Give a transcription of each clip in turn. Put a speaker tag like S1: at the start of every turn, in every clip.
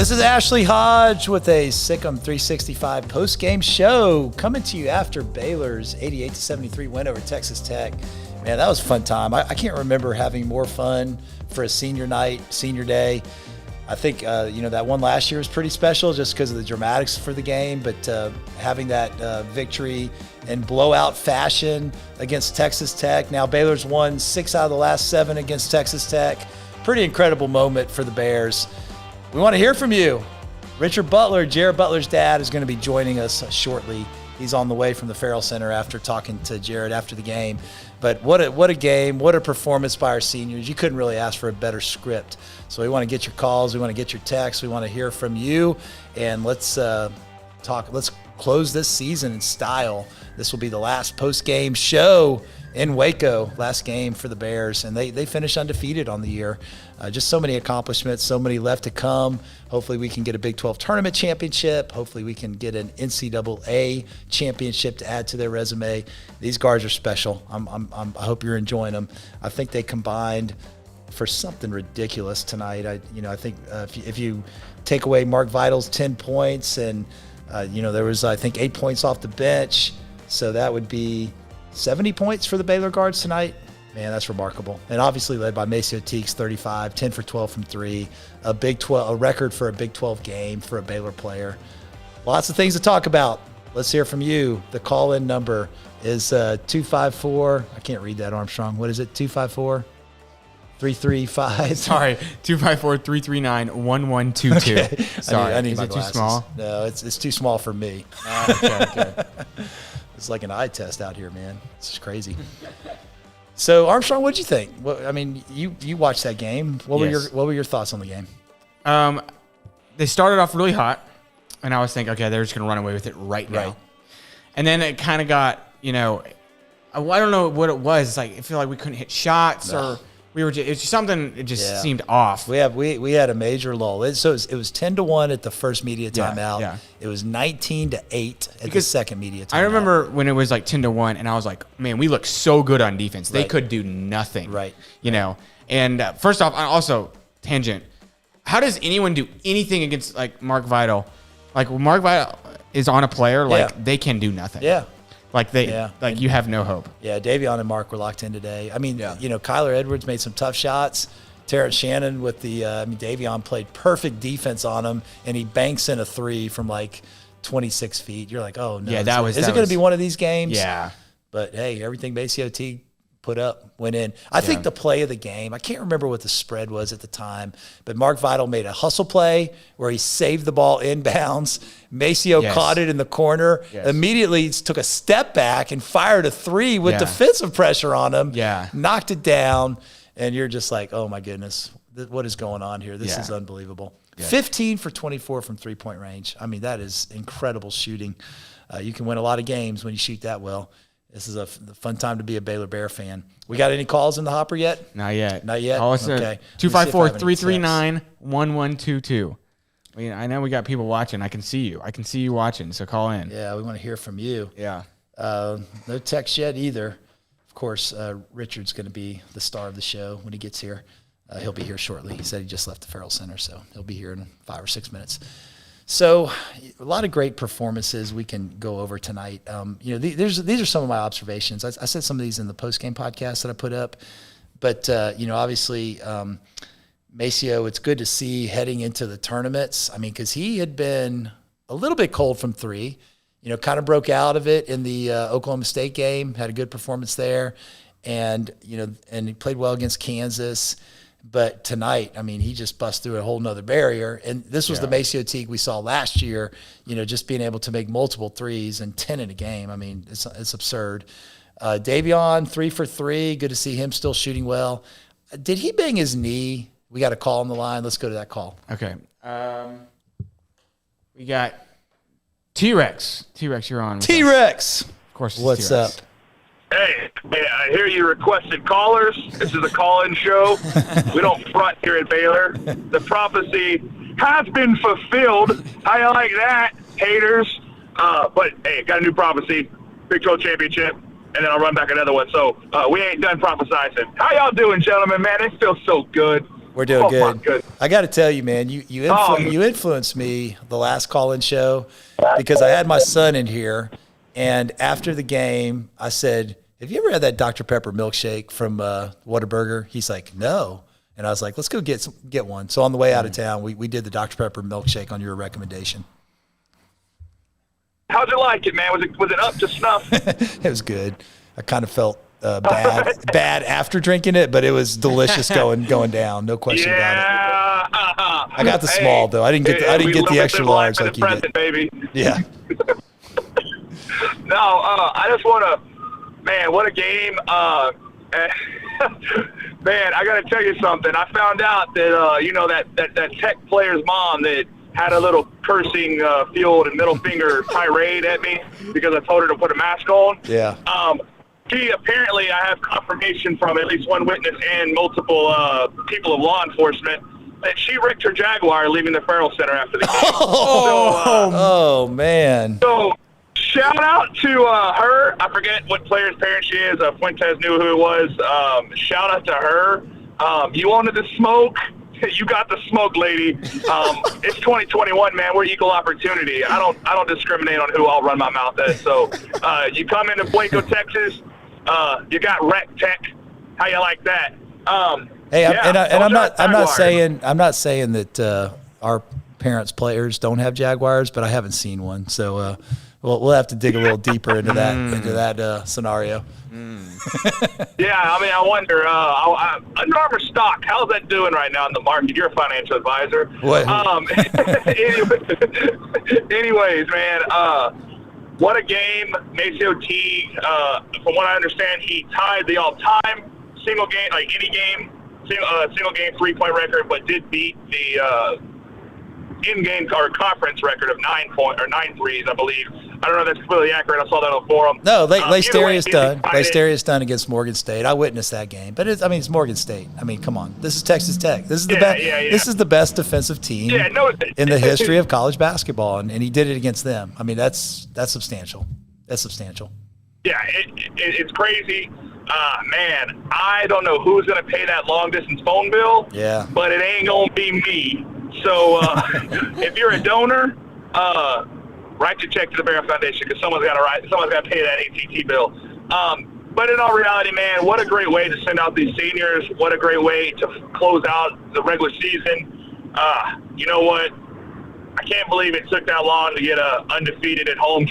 S1: This is Ashley Hodge with a SicEm365 postgame show coming to you after Baylor's 88-73 win over Texas Tech. Man, that was a fun time. I can't remember having more fun for a senior night, senior day. I think, that one last year was pretty special just because of the dramatics for the game, but having that victory in blowout fashion against Texas Tech. Now Baylor's won 6 out of the last 7 against Texas Tech. Pretty incredible moment for the Bears. We want to hear from you. Richard Butler, Jared Butler's dad, is going to be joining us shortly. He's on the way from the Farrell Center after talking to Jared after the game. But what a game, what a performance by our seniors. You couldn't really ask for a better script. So we want to get your calls, we want to get your texts, we want to hear from you, and let's close this season in style. This will be the last post-game show in Waco, last game for the Bears, and they finished undefeated on the year. Just so many accomplishments, so many left to come. Hopefully we can get a Big 12 tournament championship. Hopefully we can get an NCAA championship to add to their resume. These guards are special. I hope you're enjoying them. I think they combined for something ridiculous tonight. I think if you take away Mark Vital's 10 points and there was, I think, 8 points off the bench, so that would be 70 points for the Baylor guards tonight. Man, that's remarkable. And obviously led by Maceo Teagues, 35, 10 for 12 from 3, a record for a Big 12 game for a Baylor player. Lots of things to talk about. Let's hear from you. The call-in number is 254. I can't read that, Armstrong. What is it? 254? 335.
S2: Sorry, 254-339-1122.
S1: Okay.
S2: Sorry,
S1: I need
S2: is
S1: my
S2: it
S1: glasses.
S2: too small?
S1: No, it's too small for me.
S2: Okay.
S1: It's like an eye test out here, man. It's just crazy. So Armstrong, what'd you think? Well, I mean, you watched that game. What were your thoughts on the game?
S2: They started off really hot, and I was thinking, okay, they're just gonna run away with it right now.
S1: Right.
S2: And then it kind of got, I don't know what it was. It's like I feel like we couldn't hit shots or. It's just something. It just seemed off.
S1: We had a major lull. It was 10-1 at the first media timeout.
S2: Yeah.
S1: It was 19-8 at the second media timeout.
S2: I remember when it was like 10-1, and I was like, man, we look so good on defense. They
S1: Right.
S2: could do nothing.
S1: Right.
S2: And first off, also tangent. How does anyone do anything against like Mark Vital? Like when Mark Vital is on a player, they can do nothing.
S1: Yeah.
S2: You have no hope.
S1: Yeah, Davion and Mark were locked in today. I mean, Kyler Edwards made some tough shots. Terrence Shannon with Davion played perfect defense on him, and he banks in a 3 from like 26 feet. You're like, oh, no. Is it going to be one of these games?
S2: Yeah.
S1: But, hey, everything Maceo Teague put up went in. I think the play of the game, I can't remember what the spread was at the time, but Mark Vital made a hustle play where he saved the ball inbounds. Maceo caught it in the corner, immediately took a step back and fired a 3 with defensive pressure on him, knocked it down, and you're just like, oh, my goodness, what is going on here? This is unbelievable. Yeah. 15 for 24 from three-point range. I mean, that is incredible shooting. You can win a lot of games when you shoot that well. This is a fun time to be a Baylor Bear fan. We got any calls in the hopper yet?
S2: Not yet.
S1: Not yet?
S2: Call us
S1: okay.
S2: 254-339-1122. I know we got people watching. I can see you. I can see you watching, so call in.
S1: Yeah, we want to hear from you.
S2: Yeah.
S1: No text yet either. Of course, Richard's going to be the star of the show when he gets here. He'll be here shortly. He said he just left the Farrell Center, so he'll be here in 5 or 6 minutes. So a lot of great performances we can go over tonight. These are some of my observations. I said some of these in the postgame podcast that I put up. But, obviously Maceo, it's good to see heading into the tournaments. I mean, because he had been a little bit cold from 3, kind of broke out of it in the Oklahoma State game, had a good performance there. And, and he played well against Kansas. But tonight, I mean, he just bust through a whole nother barrier. And this was the Maceo Teague we saw last year, just being able to make multiple threes and 10 in a game. I mean, it's absurd. Davion, 3 for 3. Good to see him still shooting well. Did he bang his knee? We got a call on the line. Let's go to that call.
S2: Okay. We got T-Rex. T-Rex, you're on.
S1: T-Rex.
S2: Of course,
S1: what's
S2: T-Rex.
S1: up?
S3: Hey, I hear you requested callers. This is a call-in show. We don't front here at Baylor. The prophecy has been fulfilled. How you like that, haters? But, hey, got a new prophecy. Big 12 championship, and then I'll run back another one. So we ain't done prophesizing. How y'all doing, gentlemen? Man, it feels so good
S1: We're doing
S3: my
S1: good.
S3: goodness.
S1: I got to tell you, man, you influenced me the last call-in show because I had my son in here, and after the game, I said, "Have you ever had that Dr. Pepper milkshake from Whataburger?" He's like, "No," and I was like, "Let's go get one." So on the way out of town, we did the Dr. Pepper milkshake on your recommendation.
S3: How'd you like it, man? Was it up to snuff?
S1: It was good. I kind of felt bad after drinking it, but it was delicious going down. No question about it. I got the small though. I didn't get the extra large like you did.
S3: Baby.
S1: Yeah.
S3: No, I just want to, man, what a game. Man, I got to tell you something. I found out that, that Tech player's mom that had a little cursing field and middle finger tirade at me because I told her to put a mask on.
S1: Yeah.
S3: Apparently, I have confirmation from at least one witness and multiple people of law enforcement that she wrecked her Jaguar leaving the Farrell Center after the game.
S1: Oh, man.
S3: So, shout out to her. I forget what player's parent she is. Fuentes knew who it was. Shout out to her. You wanted the smoke. You got the smoke, lady. It's 2021, man. We're equal opportunity. I don't discriminate on who I'll run my mouth at. So, you come into Waco, Texas. You got wrecked, Tech. How you like that?
S1: Hey, I'm not saying that our parents' players don't have Jaguars, but I haven't seen one. So we'll have to dig a little deeper into that scenario.
S3: Yeah, I mean, I wonder. Under Armour stock, how's that doing right now in the market? You're a financial advisor.
S1: What?
S3: Anyways, man, what a game. Maceo Teague, from what I understand, he tied the all-time single game, like any game, single game 3-point record, but did beat the in-game or conference record of 9 threes, I believe. I don't know if that's completely accurate. I saw that on the forum.
S1: No, Laysteria's done. Laysteria's done against Morgan State. I witnessed that game, but it's Morgan State. I mean, come on, this is Texas Tech. This is the best. This is the best defensive team in the history of college basketball, and he did it against them. I mean, that's substantial. That's substantial.
S3: Yeah, it's crazy. Man, I don't know who's going to pay that long-distance phone bill.
S1: Yeah.
S3: But it ain't going to be me. So if you're a donor, write your check to the Barrett Foundation because someone's got to pay that AT&T bill. But in all reality, man, what a great way to send out these seniors. What a great way to close out the regular season. You know what? I can't believe it took that long to get a undefeated at home,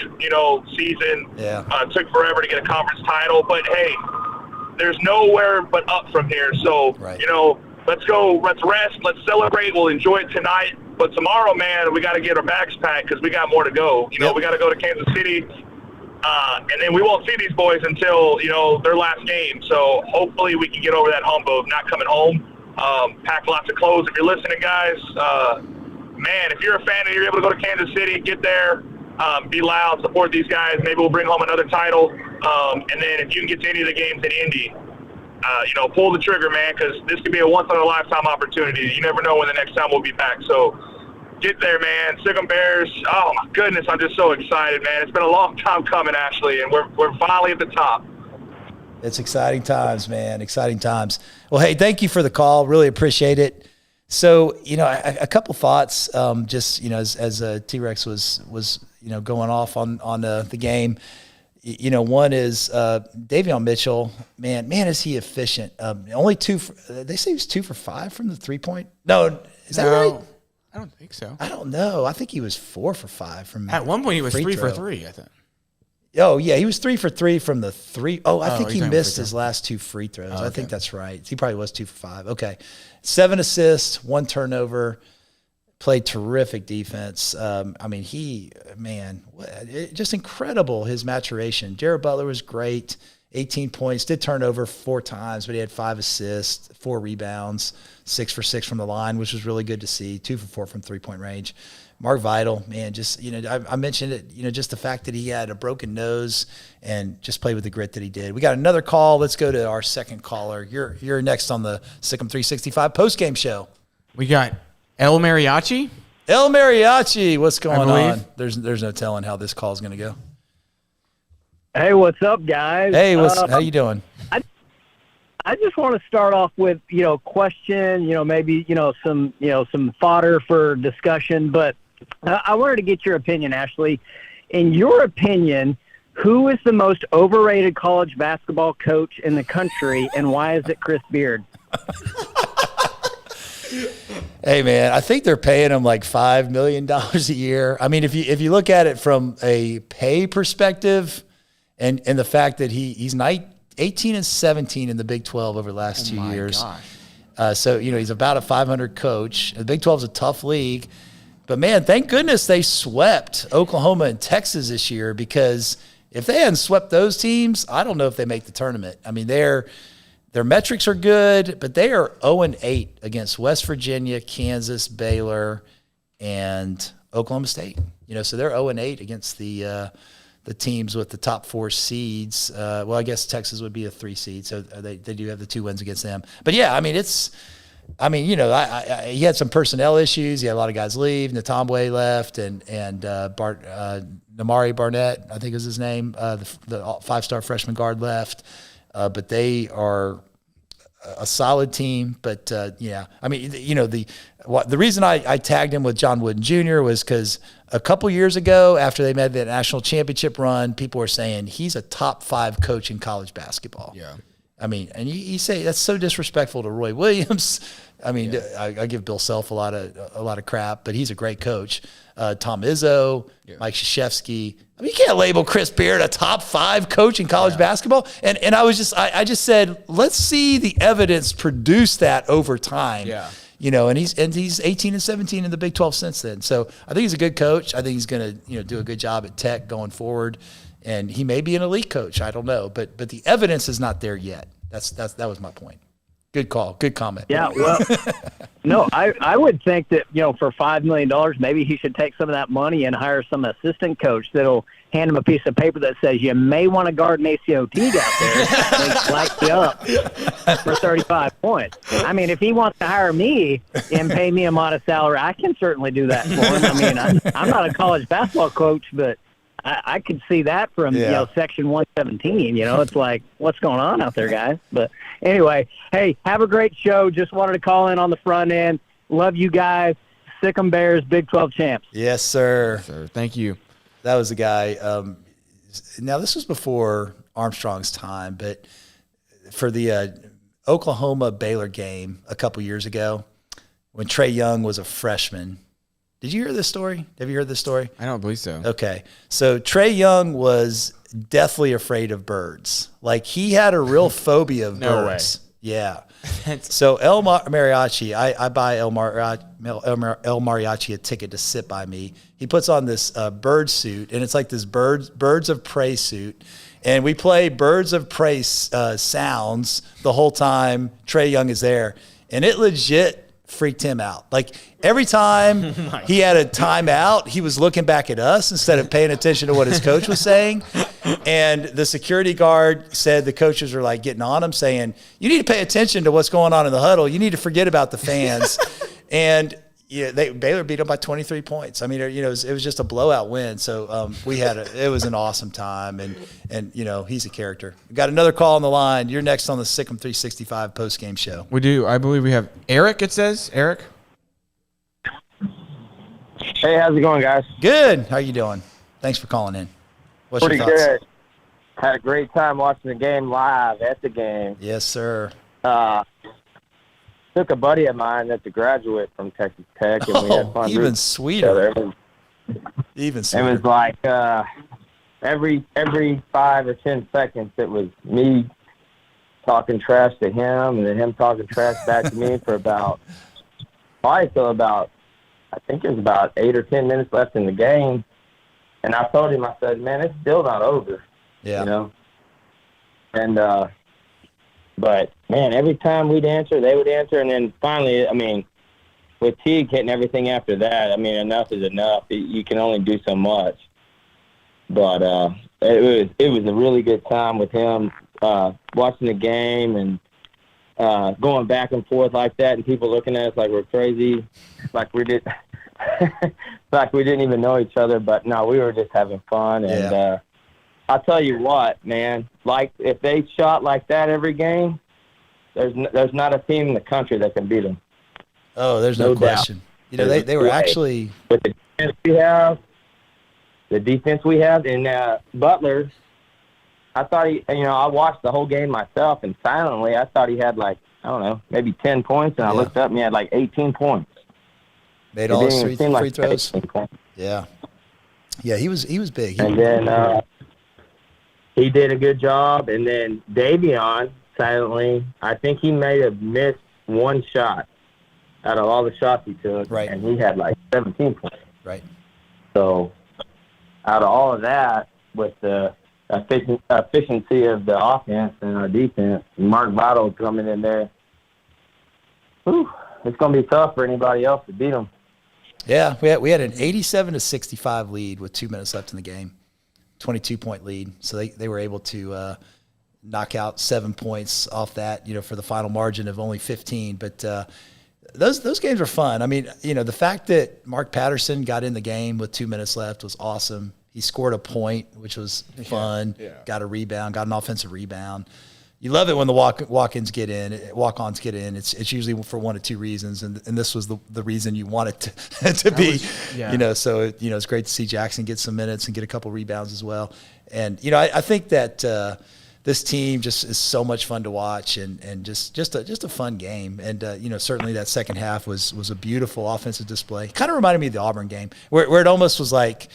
S3: season.
S1: Yeah.
S3: It took forever to get a conference title, but hey, there's nowhere but up from here. So,
S1: right.
S3: Let's go. Let's rest. Let's celebrate. We'll enjoy it tonight. But tomorrow, man, we got to get our bags packed because we got more to go. We got to go to Kansas City, and then we won't see these boys until their last game. So hopefully we can get over that hump of not coming home. Pack lots of clothes. If you're listening, guys, man, if you're a fan and you're able to go to Kansas City, get there. Be loud. Support these guys. Maybe we'll bring home another title. And then if you can get to any of the games in Indy, pull the trigger, man, because this could be a once-in-a-lifetime opportunity. You never know when the next time we'll be back. So get there, man. SicEm Bears. Oh, my goodness, I'm just so excited, man. It's been a long time coming, Ashley, and we're finally at the top.
S1: It's exciting times, man. Exciting times. Well, hey, thank you for the call. Really appreciate it. So, a couple thoughts, as T-Rex was going off on the game. One is Davion Mitchell. Man, is he efficient? Only they say he was 2 for 5 from the 3-point. No, is that right?
S2: I don't think so.
S1: I don't know. I think he was 4 for 5 from.
S2: At one point, he was 3 for 3. I think.
S1: Oh yeah, he was 3 for 3 from the 3. Oh, I think he missed his last 2 free throws. I think that's right. He probably was 2 for 5. Okay, 7 assists, 1 turnover. Played terrific defense. Just incredible, his maturation. Jared Butler was great. 18 points, did turn over 4 times, but he had 5 assists, 4 rebounds, 6 for 6 from the line, which was really good to see. 2 for 4 from 3-point range. Mark Vital, man, I mentioned it, just the fact that he had a broken nose and just played with the grit that he did. We got another call. Let's go to our second caller. You're next on the SicEm365 postgame show.
S2: We got El Mariachi?
S1: El Mariachi, what's going on? There's no telling how this call is going to go.
S4: Hey, what's up, guys?
S1: Hey, how you doing?
S4: I just want to start off with, question, maybe, some fodder for discussion. But I wanted to get your opinion, Ashley. In your opinion, who is the most overrated college basketball coach in the country, and why is it Chris Beard?
S1: Hey, man, I think they're paying him like $5 million a year. I mean, if you look at it from a pay perspective and the fact that he's 18 and 17 in the Big 12 over the last 2 years. So, he's about a 500 coach. The Big 12 is a tough league. But, man, thank goodness they swept Oklahoma and Texas this year, because if they hadn't swept those teams, I don't know if they make the tournament. I mean, their metrics are good, but they are 0-8 against West Virginia, Kansas, Baylor, and Oklahoma State. So they're 0-8 against the teams with the top 4 seeds. Well, I guess Texas would be a 3 seed, so they do have the 2 wins against them. But yeah, I mean, he had some personnel issues. He had a lot of guys leave. Natomwe left, and Namari Barnett, I think is his name, the 5-star freshman guard left. But they are a solid team. But yeah, I mean, the reason I tagged him with John Wooden Jr. was because a couple years ago, after they made that national championship run, people were saying he's a top 5 coach in college basketball.
S2: Yeah.
S1: I mean, and you say that's so disrespectful to Roy Williams. I mean, yeah. I give Bill Self a lot of crap, but he's a great coach. Tom Izzo, Mike Krzyzewski. I mean, you can't label Chris Beard a top 5 coach in college basketball. And I just said, let's see the evidence produce that over time.
S2: Yeah.
S1: And he's 18 and 17 in the Big 12 since then. So I think he's a good coach. I think he's going to do a good job at Tech going forward. And he may be an elite coach. I don't know, but the evidence is not there yet. That was my point. Good call. Good comment.
S4: Yeah, well, no, I would think that, for $5 million, maybe he should take some of that money and hire some assistant coach that'll hand him a piece of paper that says you may want to guard Maceo Teague out there and light you up for 35 points. I mean, if he wants to hire me and pay me a modest salary, I can certainly do that for him. I mean, I'm not a college basketball coach, but I could see that from, Section 117. It's like, what's going on out there, guys? But anyway, hey, have a great show. Just wanted to call in on the front end. Love you guys. SicEm Bears, Big 12 champs.
S1: Yes, sir.
S2: Yes, sir. Thank you.
S1: That was the guy. Now, this was before Armstrong's time, but for the Oklahoma-Baylor game a couple years ago, when Trae Young was a freshman, did you hear this story? Have you heard this story?
S2: I don't believe so.
S1: Okay. So Trae Young was deathly afraid of birds. Like, he had a real phobia of birds.
S2: Way.
S1: Yeah. So El Mariachi, I buy El Mariachi a ticket to sit by me. He puts on this bird suit, and it's like this birds of prey suit. And we play birds of prey sounds the whole time Trae Young is there. And it legit freaked him out. Like, every time he had a timeout, he was looking back at us instead of paying attention to what his coach was saying. And the security guard said the coaches were like getting on him, saying, you need to pay attention to what's going on in the huddle. You need to forget about the fans. And Baylor beat them by 23 points. I mean, it was just a blowout win. So it was an awesome time, and he's a character. We got another call on the line. You're next on the SicEm365 post-game show.
S2: We do. I believe we have Eric. It says Eric.
S5: Hey, how's it going, guys?
S1: Good. How you doing? Thanks for calling in. What's
S5: Pretty
S1: your thoughts?
S5: good. Had a great time watching the game live at the game.
S1: Yes, sir.
S5: Took a buddy of mine that's a graduate from Texas Tech, and we had fun.
S1: Even sweeter. Even sweeter.
S5: It was like every 5 or 10 seconds, it was me talking trash to him, and then him talking trash back to me for I think it was about 8 or 10 minutes left in the game. And I told him, I said, man, it's still not over.
S1: Yeah.
S5: And, but, man, every time we'd answer, they would answer. And then finally, I mean, with Teague hitting everything after that, I mean, enough is enough. You can only do so much. But it was a really good time with him watching the game and going back and forth like that, and people looking at us like we're crazy, like we didn't even know each other. But no, we were just having fun. And I'll tell you what, man, like if they shot like that every game, there's not a team in the country that can beat them.
S1: Oh, there's no question.
S5: Doubt.
S1: You know, they were actually
S5: with the defense we have, and Butlers. I thought I watched the whole game myself, and silently, I thought he had maybe 10 points, and I looked up and he had 18 points.
S1: Made all his free throws. Yeah, he was big.
S5: And then he did a good job, and then Davion silently, I think he may have missed one shot out of all the shots he took, and he had 17 points.
S1: Right.
S5: So out of all of that, with the efficiency of the offense and our defense, Mark Vital coming in there, it's going to be tough for anybody else to beat them.
S1: Yeah, we had an 87-65 lead with 2 minutes left in the game, 22-point lead. So they were able to knock out 7 points off that, for the final margin of only 15. But those games were fun. I mean, the fact that Mark Patterson got in the game with 2 minutes left was awesome. He scored a point, which was fun. Yeah. Got a rebound, got an offensive rebound. You love it when the walk-ons get in. It's usually for one of two reasons, and this was the reason you want it to be. So it's great to see Jackson get some minutes and get a couple rebounds as well. And I think that this team just is so much fun to watch, and just a fun game. And certainly that second half was a beautiful offensive display. Kind of reminded me of the Auburn game, where it almost was like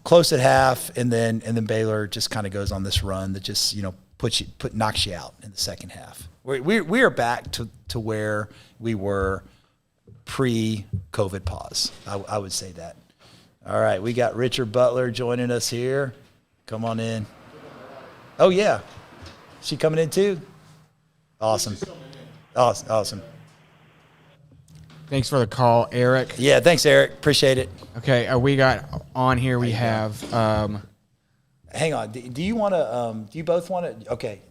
S1: close at half, and then Baylor just kind of goes on this run that just knocks you out in the second half. We are back to where we were pre-COVID pause. I would say that. All right, we got Richard Butler joining us here. Come on in. Oh yeah, she coming in too? Awesome. Awesome.
S2: Thanks for the call, Eric.
S1: Yeah, thanks, Eric. Appreciate it.
S2: Okay, we got on here. We have.
S1: Hang on. Do you want to? Do you both want to? Okay.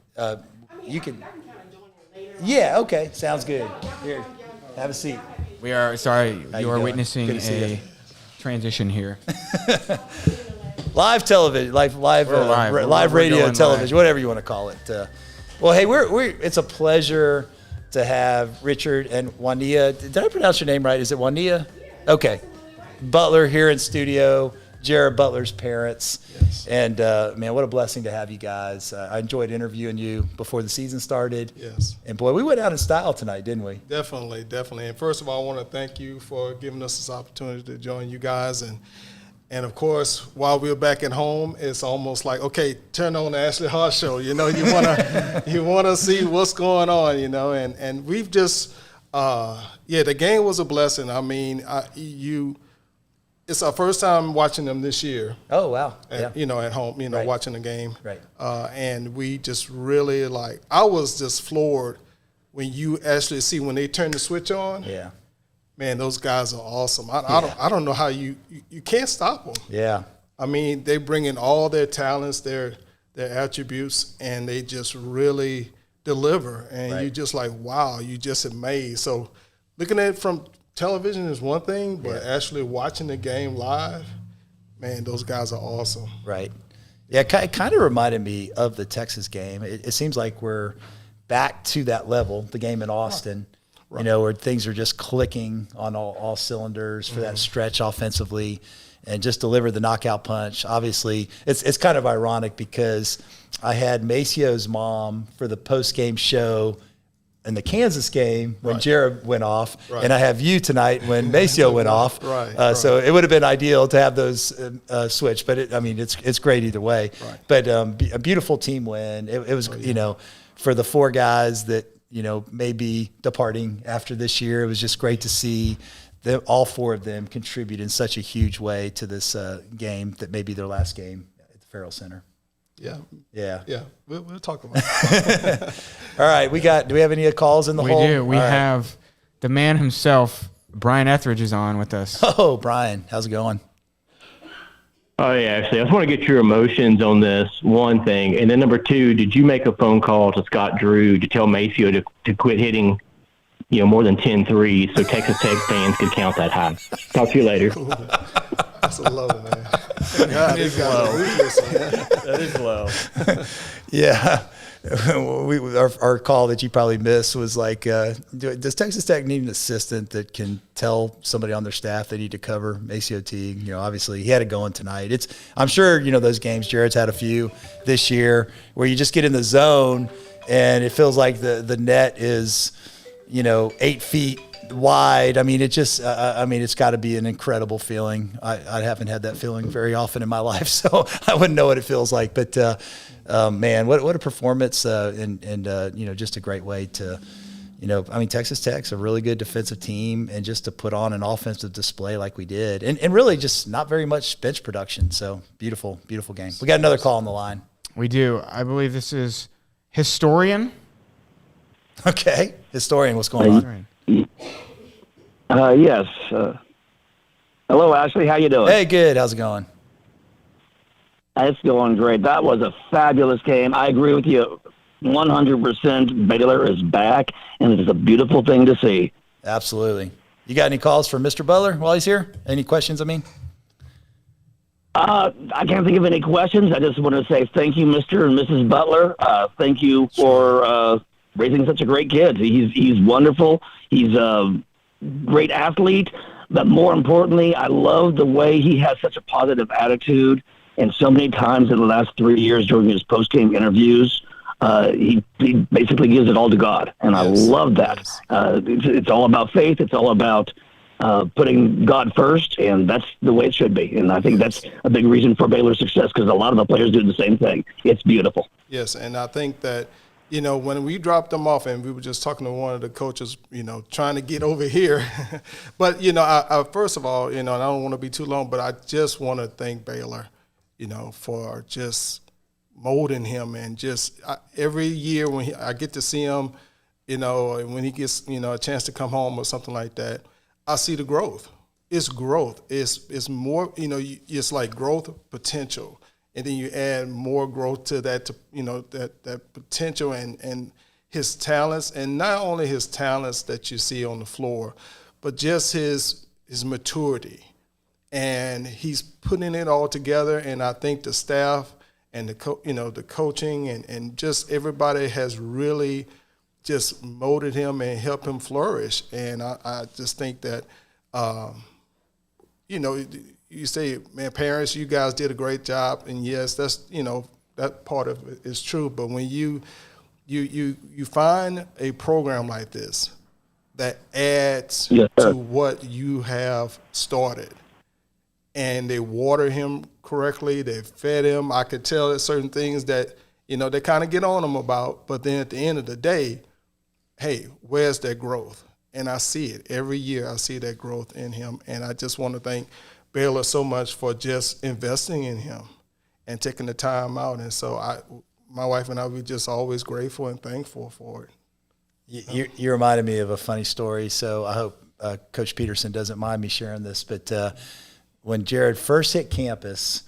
S1: You can.
S6: I can kind of join you later.
S1: Yeah. Okay. Sounds good. Here, have a seat.
S2: We are sorry. You are witnessing a transition here.
S1: Live television, live radio, television, whatever you want to call it. Well, hey, it's a pleasure to have Richard and Juania. Did I pronounce your name right? Is it Juania? Yeah. Okay. Butler here in studio. Jared Butler's parents. Yes. And, man, what a blessing to have you guys. I enjoyed interviewing you before the season started.
S7: Yes.
S1: And, boy, we went out in style tonight, didn't we?
S7: Definitely. And, first of all, I want to thank you for giving us this opportunity to join you guys. And of course, while we're back at home, it's almost like, okay, turn on the Ashley Hart show. You wanna see what's going on. And we've just, the game was a blessing. I mean, it's our first time watching them this year.
S1: Oh wow!
S7: At home, right. Watching the game.
S1: Right.
S7: And we just really I was just floored when you actually see when they turn the switch on.
S1: Yeah.
S7: Man, those guys are awesome. I don't know how you can't stop them.
S1: Yeah.
S7: I mean, they bring in all their talents, their attributes, and they just really deliver. And you're just like, wow, you just amazed. So looking at it from television is one thing, but actually watching the game live, man, those guys are awesome.
S1: Right. Yeah, it kind of reminded me of the Texas game. It seems like we're back to that level, the game in Austin. Right. Where things are just clicking on all cylinders for that stretch offensively and just deliver the knockout punch. Obviously, it's kind of ironic because I had Macio's mom for the post-game show in the Kansas game when Jared went off, and I have you tonight when Macio went off. So it would have been ideal to have those switch, but it's great either way. Right. But a beautiful team win. It was, for the four guys that, may be departing after this year. It was just great to see all four of them contribute in such a huge way to this game that may be their last game at the Farrell Center.
S7: Yeah. We'll talk about it.
S1: All right, do we have any calls in the hole?
S2: We do. We have the man himself, Brian Etheridge, is on with us.
S1: Oh, Brian, how's it going?
S8: Oh, yeah, actually, I just want to get your emotions on this, one thing. And then number two, did you make a phone call to Scott Drew to tell Macio to quit hitting, more than 10 threes so Texas Tech fans could count that high? Talk to you later.
S7: That's a low, man.
S2: That is low.
S1: Yeah. our call that you probably missed was like, does Texas Tech need an assistant that can tell somebody on their staff they need to cover Maceo Teague? You know, obviously he had it going tonight. I'm sure, you know, those games, Jared's had a few this year where you just get in the zone and it feels like the net is, you know, 8 feet wide. I mean, it just, it's got to be an incredible feeling. I haven't had that feeling very often in my life, so I wouldn't know what it feels like. But man, what a performance, and you know, just a great way to, you know, I mean, Texas Tech's a really good defensive team, and just to put on an offensive display like we did, and really just not very much bench production. So beautiful game. We got another call on the line.
S2: We do. I believe this is Historian.
S1: Okay, Historian, what's going on?
S6: Yes. Hello, Ashley. How you doing?
S1: Hey, good. How's it going?
S6: It's going great. That was a fabulous game. I agree with you 100%. Baylor is back, and it is a beautiful thing to see.
S1: Absolutely. You got any calls for Mr. Butler while he's here? Any questions, I mean?
S6: I can't think of any questions. I just want to say thank you, Mr. and Mrs. Butler. Thank you for raising such a great kid. He's wonderful. He's a great athlete, but more importantly, I love the way he has such a positive attitude. And so many times in the last 3 years during his post-game interviews, he basically gives it all to God. And I love that. It's all about faith. It's all about putting God first, and that's the way it should be. And I think that's a big reason for Baylor's success, because a lot of the players do the same thing. It's beautiful.
S7: Yes, and I think that, you know, when we dropped them off, and we were just talking to one of the coaches, you know, trying to get over here. But, you know, I first of all, you know, and I don't want to be too long, but I just want to thank Baylor, you know, for just molding him. And just every year when I get to see him, you know, when he gets, you know, a chance to come home or something like that, I see the growth. It's growth. It's more, you know, it's like growth potential. And then you add more growth to that, you know, that potential and his talents, and not only his talents that you see on the floor, but just his maturity. And he's putting it all together, and I think the staff and the coaching and just everybody has really just molded him and helped him flourish. And I just think that, you know, you say, man, parents, you guys did a great job, and yes, that's, you know, that part of it is true. But when you find a program like this that adds to what you have started, and they water him correctly, they fed him, I could tell that certain things that, you know, they kind of get on him about, but then at the end of the day, hey, where's that growth? And I see it every year. I see that growth in him, and I just want to thank Baylor so much for just investing in him and taking the time out. And so my wife and I, we're just always grateful and thankful for it.
S1: You reminded me of a funny story, so I hope Coach Peterson doesn't mind me sharing this. But when Jared first hit campus,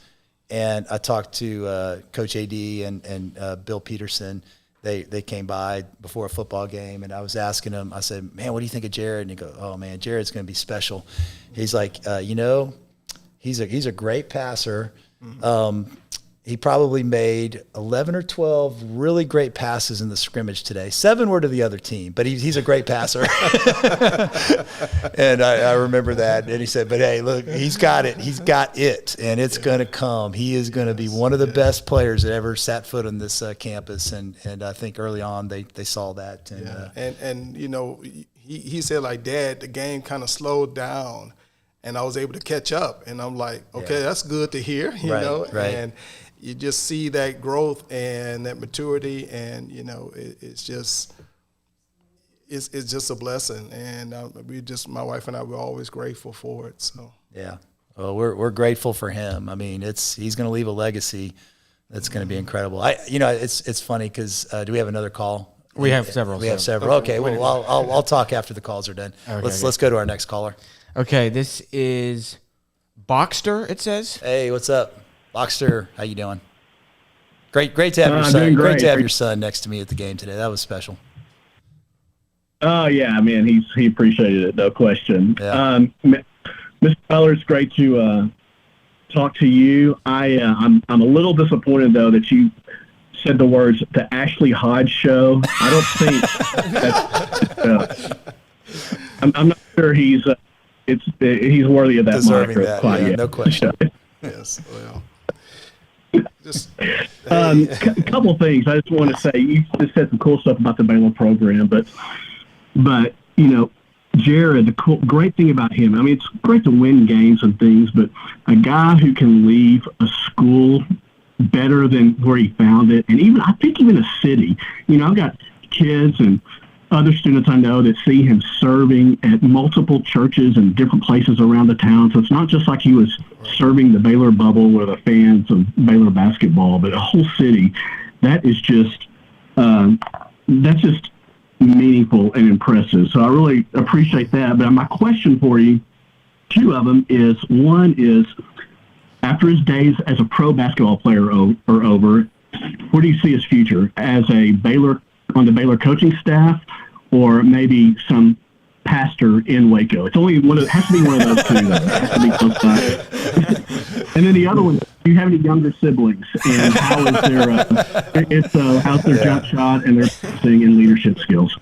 S1: and I talked to Coach J.D. and Bill Peterson, they came by before a football game, and I was asking him, I said, man, what do you think of Jared? And he goes, oh, man, Jared's going to be special. He's like, you know, he's a great passer. He probably made 11 or 12 really great passes in the scrimmage today. 7 were to the other team, but he's a great passer. And I remember that. And he said, but hey, look, he's got it. He's got it, and it's going to come. He is going to be one of the best players that ever sat foot on this campus. And I think early on they saw that.
S7: And you know, he said, like, Dad, the game kind of slowed down, and I was able to catch up. And I'm like, okay, that's good to hear, you know. Right. And you just see that growth and that maturity, and, you know, it's just a blessing. And my wife and I, we're always grateful for it. So
S1: yeah, well, we're grateful for him. I mean, he's going to leave a legacy that's going to be incredible. It's funny because do we have another call?
S2: We have several.
S1: We have several. Okay, well, I'll talk after the calls are done. Okay, let's go to our next caller.
S2: Okay, this is Boxster. It says.
S1: Hey, what's up? Boxster, how you doing? Great to have your son. Great to have your son next to me at the game today. That was special.
S9: Oh yeah, man, he appreciated it, no question.
S1: Yeah.
S9: Mr. Butler, it's great to talk to you. I'm a little disappointed though that you said the words "the Ashley Hodge Show." I don't think that's. I'm not sure he's worthy of that
S1: Deserving
S9: moniker quite yet.
S1: No question.
S7: Yes. Well. Just
S9: Couple things I just want to say. You just said some cool stuff about the Baylor program, but Jared, the great thing about him, I mean, it's great to win games and things, but a guy who can leave a school better than where he found it, and I think even a city. I've got kids and other students I know that see him serving at multiple churches and different places around the town. So it's not just like he was serving the Baylor bubble with the fans of Baylor basketball, but a whole city. That is just that's just meaningful and impressive. So I really appreciate that. But my question for you, two of them is, one is, after his days as a pro basketball player are over, where do you see his future? As a on the Baylor coaching staff, or maybe some pastor in Waco? It's only one. It has to be one of those two. Though. It has to be close by. And then the other one: do you have any younger siblings? And how is how's their jump shot and their passing and leadership skills?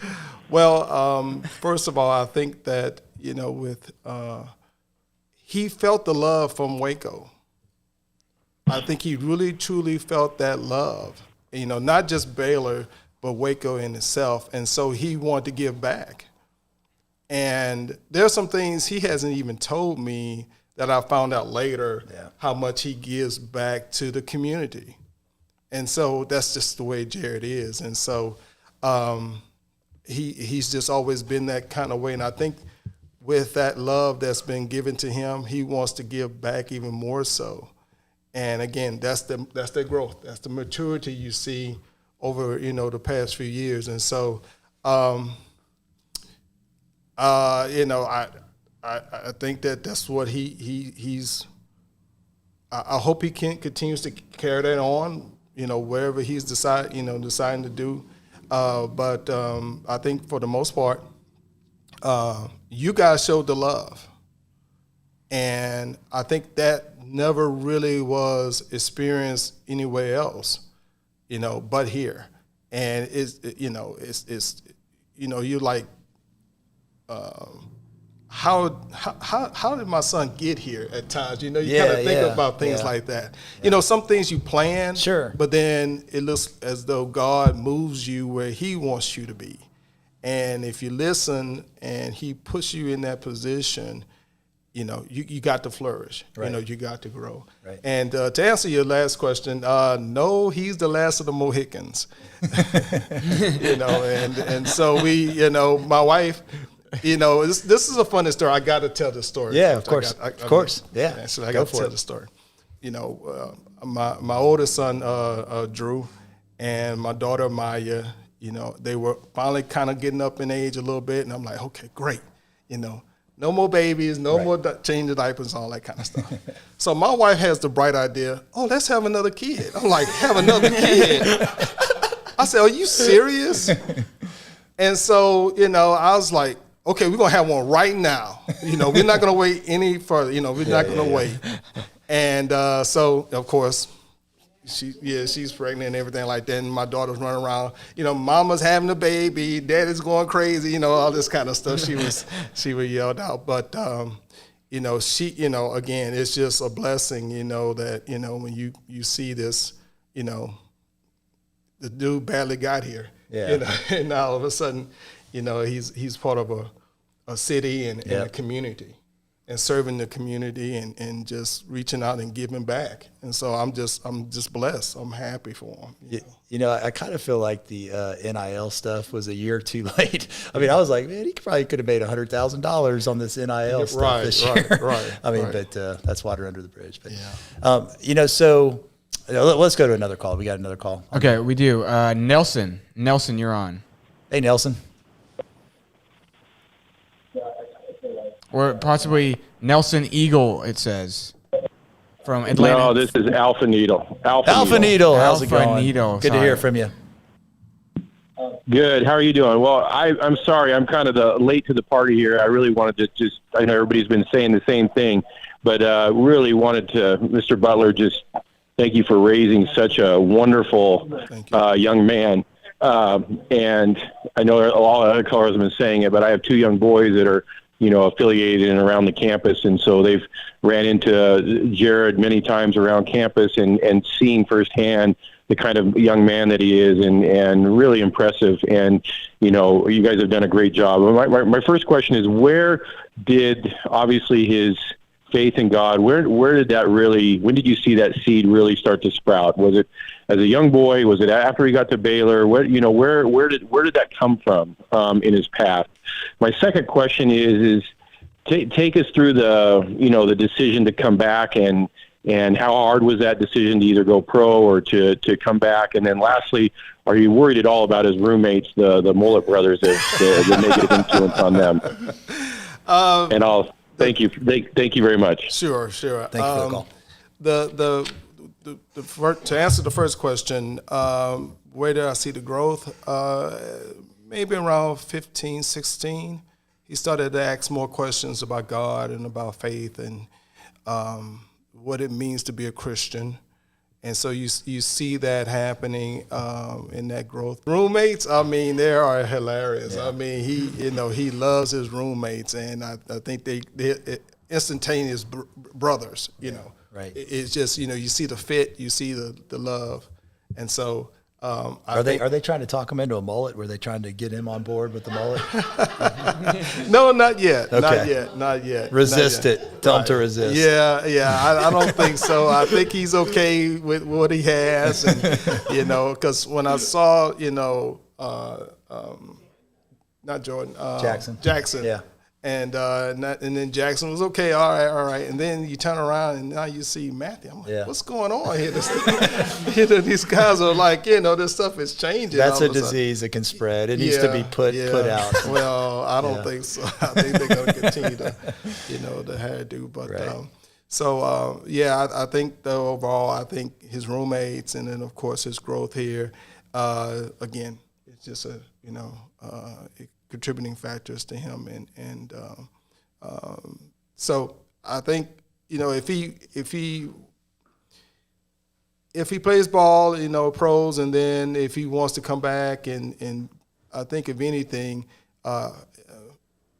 S7: Well, first of all, I think that he felt the love from Waco. I think he really truly felt that love. Not just Baylor, but Waco in itself. And so he wanted to give back. And there's some things he hasn't even told me that I found out later, how much he gives back to the community. And so that's just the way Jared is. And so he's just always been that kind of way. And I think with that love that's been given to him, he wants to give back even more so. And again, that's the growth. That's the maturity you see over, the past few years. And so, I think that's what he's. I hope he continues to carry that on, wherever he's deciding to do. But I think for the most part, you guys showed the love, and I think that never really was experienced anywhere else, but here. And you're like, how did my son get here at times? You kind of think about things like that. Some things you plan,
S1: sure,
S7: but then it looks as though God moves you where he wants you to be. And if you listen and he puts you in that position, you got to flourish. Right. You got to grow. Right. And to answer your last question, no, he's the last of the Mohicans. And so we, my wife, this is a funny story. I got to tell the story.
S1: Yeah, of course. Of course. Yeah.
S7: So I got to tell the story. My oldest son, Drew, and my daughter, Maya, they were finally kind of getting up in age a little bit. And I'm like, okay, great. No more babies, no more changing diapers, all that kind of stuff. So my wife has the bright idea, let's have another kid. I'm like, have another kid? I said, are you serious? And so, I was like, okay, we're going to have one right now. We're not going to wait any further. We're not going to wait. And so, of course, she's pregnant and everything like that. And my daughter's running around, mama's having a baby, daddy's going crazy, all this kind of stuff. She was yelled out. But, she, again, it's just a blessing, that, when you see this, the dude barely got here, and now all of a sudden, he's part of a city and a community. And serving the community and just reaching out and giving back. And so I'm just blessed. I'm happy for him.
S1: I kind of feel like the NIL stuff was a year too late. I mean, I was like, man, he probably could have made $100,000 on this NIL stuff this year.
S7: Right.
S1: I mean, but that's water under the bridge. But so let's go to another call. We got another call.
S2: Okay, we do. Nelson, you're on.
S1: Hey, Nelson.
S2: Or possibly Nelson Eagle, it says, from Atlanta.
S10: No, this is Alpha Needle.
S1: Alpha Needle. How's it going?
S2: Needle.
S1: Good to hear from you.
S10: Good. How are you doing? Well, I'm sorry. I'm kind of late to the party here. I really wanted to I know everybody's been saying the same thing, but really wanted to, Mr. Butler, just thank you for raising such a wonderful young man. And I know a lot of other callers have been saying it, but I have 2 young boys that are, affiliated and around the campus. And so they've ran into Jared many times around campus and seen firsthand the kind of young man that he is, and really impressive. And, you guys have done a great job. My first question is, where did obviously his faith in God, where did that really, when did you see that seed really start to sprout? Was it as a young boy? Was it after he got to Baylor? Where did that come from in his path? My second question is take us through the decision to come back, and how hard was that decision to either go pro or to come back? And then lastly, are you worried at all about his roommates, the Mullet brothers, the negative influence on them? And I'll thank you very much.
S7: Sure.
S1: Thank you for the call.
S7: To answer the first question, where did I see the growth? Maybe around 15, 16. He started to ask more questions about God and about faith and what it means to be a Christian. And so you see that happening in that growth. Roommates, they are hilarious.
S1: Yeah.
S7: He loves his roommates, and I think they're instantaneous brothers.
S1: Right.
S7: It's just you see the fit, you see the love, and so.
S1: Are they trying to talk him into a mullet? Were they trying to get him on board with the mullet?
S7: No, not yet.
S1: Okay.
S7: Not yet.
S1: Resist it. Tell him to resist.
S7: Yeah. I don't think so. I think he's okay with what he has, and because when I saw, not Jordan, Jackson.
S1: Yeah.
S7: And then Jackson was okay, all right. And then you turn around and now you see Matthew. I'm like, What's going on here? These guys are like, this stuff is changing.
S1: That's a disease that can spread. It needs to be put out.
S7: Well, I don't think so. I think they're going to continue to, the hairdo. But I think though overall, I think his roommates and then of course his growth here, again, it's just contributing factors to him, and so I think if he plays ball, pros, and then if he wants to come back, and I think if anything,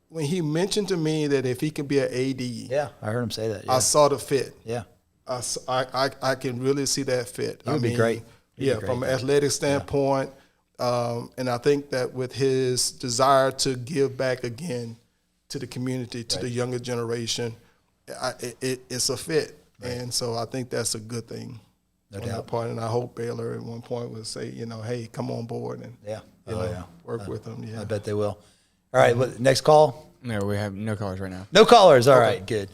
S7: when he mentioned to me that if he can be an AD,
S1: I heard him say that.
S7: I saw the fit.
S1: Yeah,
S7: I can really see that fit.
S1: It would be great.
S7: From an athletic standpoint. And I think that with his desire to give back again to the community, to the younger generation, it's a fit. Right. And so I think that's a good thing on that part. And I hope Baylor at one point will say, hey, come on board and work with them. Yeah.
S1: I bet they will. All right, next call?
S2: No, we have no callers right now.
S1: No callers. All right, good.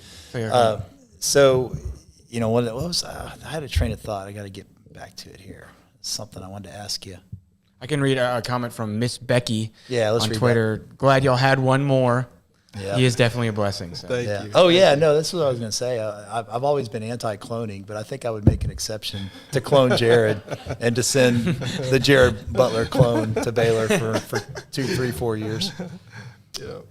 S1: So, what was I had a train of thought. I got to get back to it here. Something I wanted to ask you.
S2: I can read a comment from Miss Becky
S1: let's
S2: on
S1: read
S2: Twitter.
S1: That.
S2: Glad y'all had one more.
S1: Yeah.
S2: He is definitely a blessing. So.
S7: Thank you.
S1: Oh, yeah. No, that's what I was going to say. I've always been anti-cloning, but I think I would make an exception to clone Jared and to send the Jared Butler clone to Baylor for 2, 3, 4 years.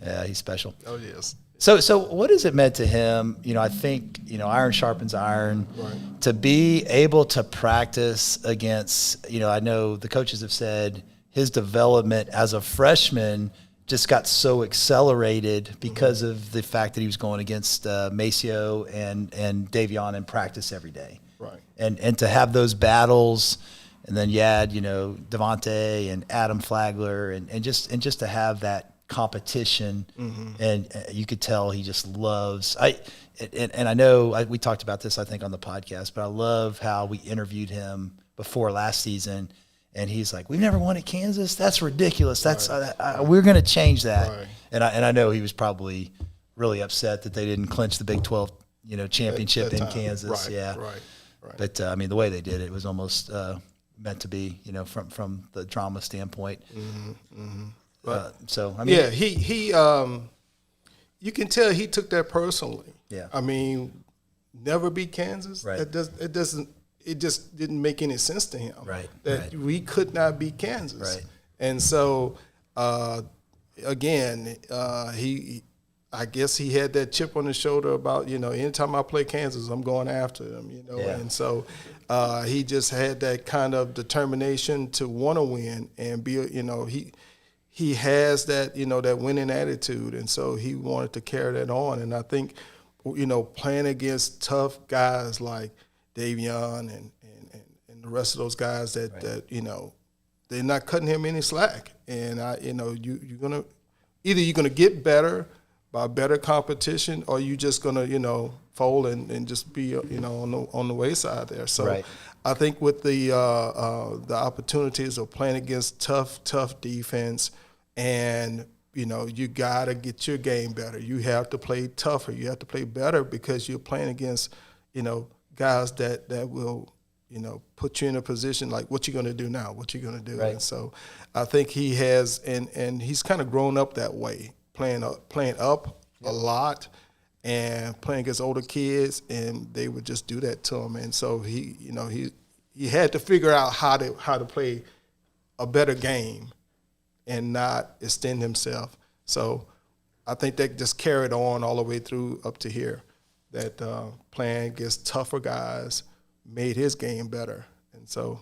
S1: Yeah, he's special.
S7: Oh, yes.
S1: So what has it meant to him? I think, iron sharpens iron.
S7: Right.
S1: To be able to practice against, I know the coaches have said his development as a freshman just got so accelerated because of the fact that he was going against Maceo and Davion in practice every day.
S7: Right.
S1: And to have those battles, and then you add, Devontae and Adam Flagler, and just to have that competition, and you could tell he just loves. I know we talked about this, I think, on the podcast, but I love how we interviewed him before last season, and he's like, "We've never won at Kansas. That's ridiculous. That's we're going to change that."
S7: Right.
S1: And I know he was probably really upset that they didn't clinch the Big 12, championship in Kansas.
S7: Right.
S1: But the way they did it was almost meant to be, from the drama standpoint.
S7: But he you can tell he took that personally.
S1: Yeah.
S7: Never beat Kansas.
S1: Right.
S7: It just didn't make any sense to him.
S1: Right.
S7: That we could not beat Kansas.
S1: Right.
S7: And so again, I guess he had that chip on his shoulder about, anytime I play Kansas, I'm going after them,
S1: Yeah.
S7: And so he just had that kind of determination to want to win and be, he has that, that winning attitude. And so he wanted to carry that on. And I think, playing against tough guys like Davion and the rest of those guys that they're not cutting him any slack. And you're gonna get better by better competition, or you just gonna fold and just be on the wayside there. So I think with the opportunities of playing against tough defense, and you gotta get your game better. You have to play tougher. You have to play better because you're playing against guys that will put you in a position like, what you gonna do now? What you gonna do?
S1: Right.
S7: And so I think he has, and he's kind of grown up that way, playing up a lot and playing against older kids, and they would just do that to him. And so he had to figure out how to play a better game and not extend himself. So I think that just carried on all the way through up to here, that playing against tougher guys made his game better. And so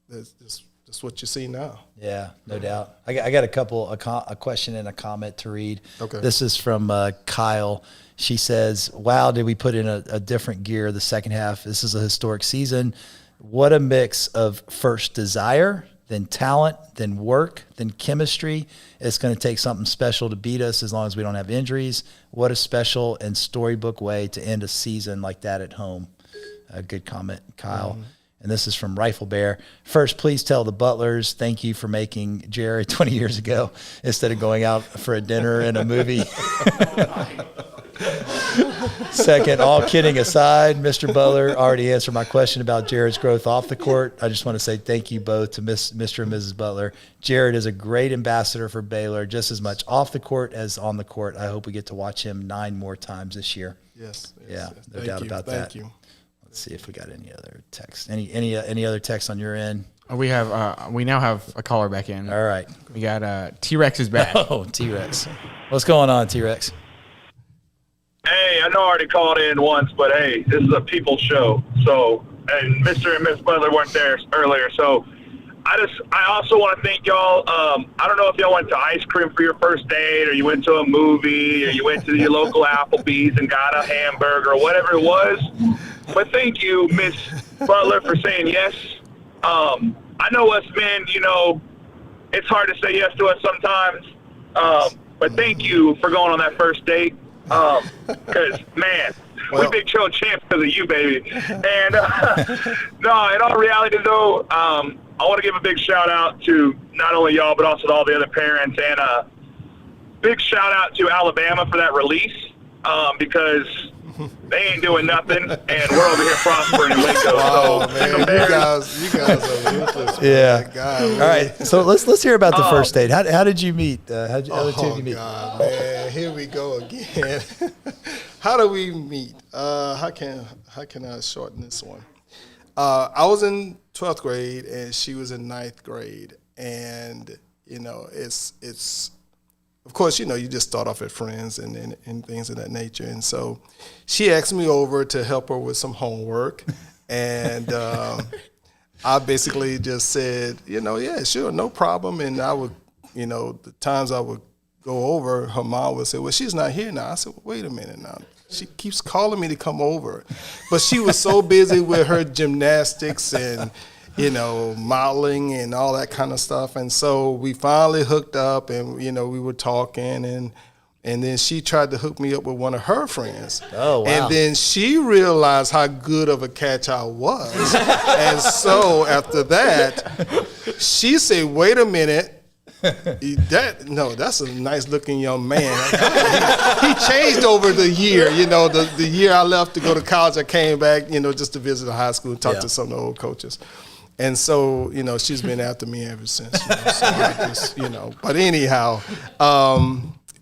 S7: that's what you see now.
S1: Yeah, no doubt. I got a question and a comment to read.
S7: Okay.
S1: This is from Kyle. She says, wow, did we put in a different gear the second half? This is a historic season. What a mix of first desire, then talent, then work, then chemistry. It's going to take something special to beat us as long as we don't have injuries. What a special and storybook way to end a season like that at home. A good comment, Kyle. Mm-hmm. And this is from Rifle Bear. First, please tell the Butlers thank you for making Jared 20 years ago instead of going out for a dinner and a movie. Second, all kidding aside, Mr. Butler already answered my question about Jared's growth off the court. I just want to say thank you both to Mr. and Mrs. Butler. Jared is a great ambassador for Baylor, just as much off the court as on the court. I hope we get to watch him 9 more times this year.
S7: Yes.
S1: Yeah, no doubt about that.
S7: Thank you.
S1: Let's see if we got any other text. Any other text on your end?
S2: We have we now have a caller back in.
S1: All right.
S2: We got T-Rex is back.
S1: Oh, T-Rex. What's going on, T-Rex?
S3: Hey, I know I already called in once, but hey, this is a people show. So, and Mr. and Miss Butler weren't there earlier. So I also want to thank y'all. I don't know if y'all went to ice cream for your first date, or you went to a movie, or you went to your local Applebee's and got a hamburger, or whatever it was. But thank you, Miss Butler, for saying yes. I know us men, it's hard to say yes to us sometimes. But thank you for going on that first date. Because, man, we big show champs because of you, baby. And, no, in all reality, though, I want to give a big shout-out to not only y'all, but also to all the other parents. And big shout-out to Alabama for that release, because they ain't doing nothing, and we're over here prospering in Waco.
S7: Wow, man, you guys are ruthless.
S1: Yeah.
S7: God,
S1: all right, so let's hear about the first date. How did you meet? How did you meet?
S7: God, man, here we go again. How do we meet? How can I shorten this one? I was in 12th grade, and she was in 9th grade, and it's. Of course, you just start off as friends and things of that nature. And so she asked me over to help her with some homework. And I basically just said, yeah, sure, no problem. And I would, the times I would go over, her mom would say, well, she's not here now. I said, well, wait a minute now. She keeps calling me to come over. But she was so busy with her gymnastics and modeling and all that kind of stuff. And so we finally hooked up, and, we were talking, and then she tried to hook me up with one of her friends.
S1: Oh, wow.
S7: And then she realized how good of a catch I was. And so after that, she said, wait a minute. That's a nice looking young man. He changed over the year. The year I left to go to college, I came back, just to visit the high school and talk to some of the old coaches. And so, she's been after me ever since. So I just, But anyhow,